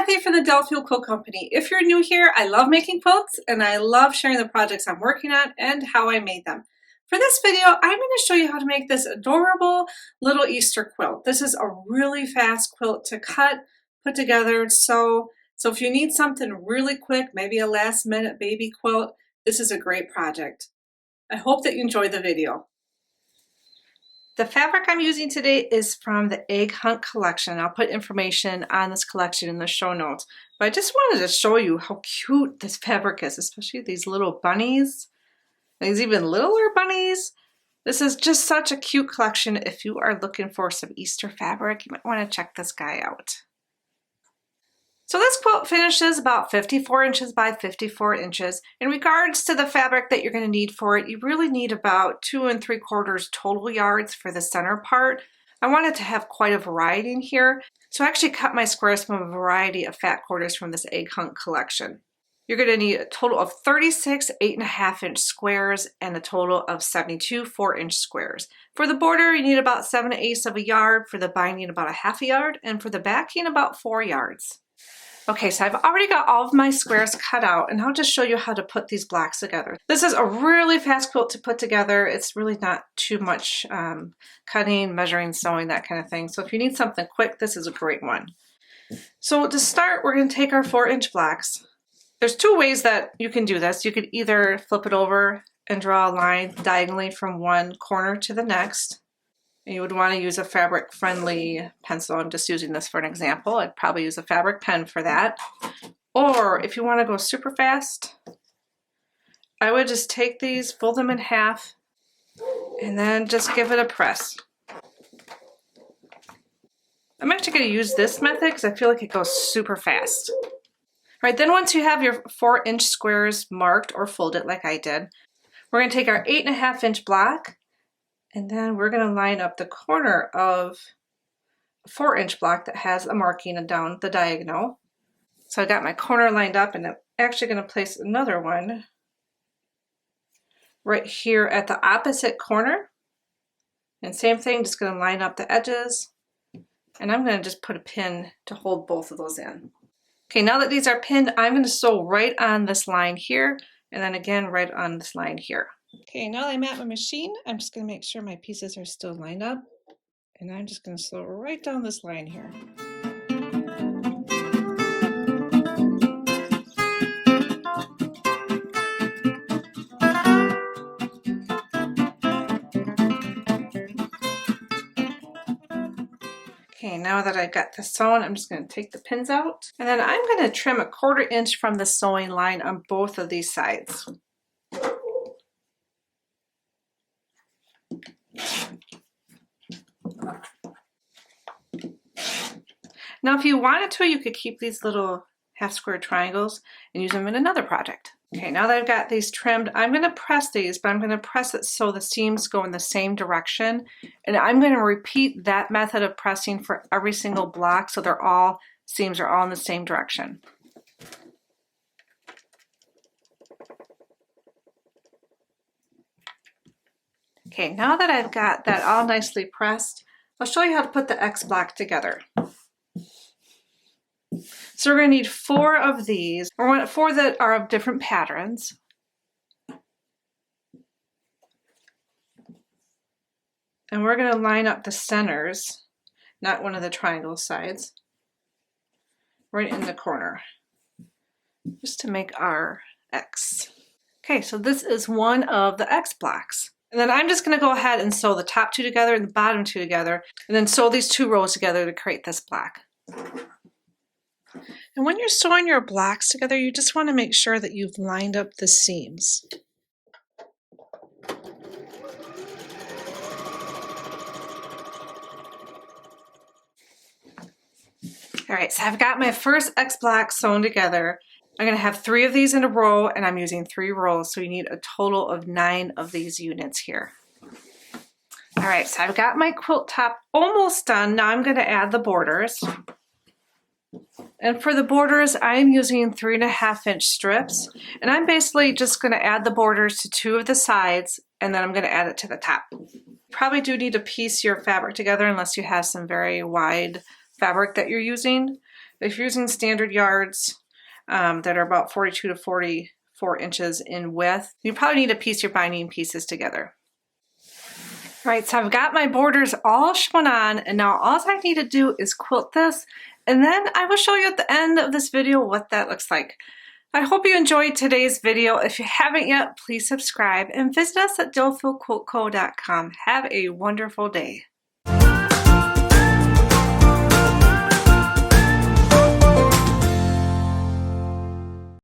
Kathy from the Delafield Quilt Company. If you're new here, I love making quilts and I love sharing the projects I'm working on and how I made them. For this video, I'm going to show you how to make this adorable little Easter quilt. This is a really fast quilt to cut, put together, sew. So if you need something really quick, maybe a last minute baby quilt, this is a great project. I hope that you enjoy the video. The fabric I'm using today is from the Egg Hunt collection. I'll put information on this collection in the show notes. But I just wanted to show you how cute this fabric is, especially these little bunnies. These even littler bunnies. This is just such a cute collection. If you are looking for some Easter fabric, you might want to check this guy out. So this quilt finishes about 54 inches by 54 inches. In regards to the fabric that you're going to need for it, you really need about 2 3/4 total yards for the center part. I wanted to have quite a variety in here, so I actually cut my squares from a variety of fat quarters from this Egg Hunt collection. You're going to need a total of 36 8.5 inch squares and a total of 72 4-inch squares. For the border, you need about 7/8 of a yard, for the binding about 1/2 yard, and for the backing about 4 yards. Okay, so I've already got all of my squares cut out, and I'll just show you how to put these blocks together. This is a really fast quilt to put together. It's really not too much cutting, measuring, sewing, that kind of thing. So if you need something quick, this is a great one. So to start, we're going to take our 4-inch blocks. There's 2 ways that you can do this. You could either flip it over and draw a line diagonally from one corner to the next. You would want to use a fabric-friendly pencil. I'm just using this for an example. I'd probably use a fabric pen for that. Or if you want to go super fast, I would just take these, fold them in half, and then just give it a press. I'm actually going to use this method because I feel like it goes super fast. All right, then once you have your 4-inch squares marked or folded like I did, we're going to take our 8.5 inch block, and then we're going to line up the corner of a 4-inch block that has a marking down the diagonal. So I got my corner lined up, and I'm actually going to place another one right here at the opposite corner. And same thing, just going to line up the edges. And I'm going to just put a pin to hold both of those in. Okay, now that these are pinned, I'm going to sew right on this line here, and then again right on this line here. Okay, now that I'm at my machine, I'm just going to make sure my pieces are still lined up, and I'm just going to sew right down this line here. Okay, now that I've got this sewn, I'm just going to take the pins out, and then I'm going to trim 1/4 inch from the sewing line on both of these sides. Now if you wanted to, you could keep these little half square triangles and use them in another project. Okay, now that I've got these trimmed, I'm going to press these, but I'm going to press it so the seams go in the same direction. And I'm going to repeat that method of pressing for every single block so seams are all in the same direction. Okay, now that I've got that all nicely pressed, I'll show you how to put the X block together. So we're going to need 4 of these, or 4 that are of different patterns. And we're going to line up the centers, not one of the triangle sides, right in the corner, just to make our X. Okay, so this is one of the X blocks. And then I'm just going to go ahead and sew the top 2 together and the bottom 2 together, and then sew these 2 rows together to create this block. And when you're sewing your blocks together, you just want to make sure that you've lined up the seams. All right, so I've got my first X block sewn together. I'm going to have 3 of these in a row, and I'm using 3 rows, so you need a total of 9 of these units here. All right, so I've got my quilt top almost done. Now I'm going to add the borders. And for the borders, I'm using 3.5 inch strips, and I'm basically just going to add the borders to 2 of the sides, and then I'm going to add it to the top. You probably do need to piece your fabric together unless you have some very wide fabric that you're using. If you're using standard yards that are about 42 to 44 inches in width, you probably need to piece your binding pieces together. All right, so I've got my borders all sewn on, and now all I need to do is quilt this, and then I will show you at the end of this video what that looks like. I hope you enjoyed today's video. If you haven't yet, please subscribe and visit us at delafieldquiltco.com. Have a wonderful day.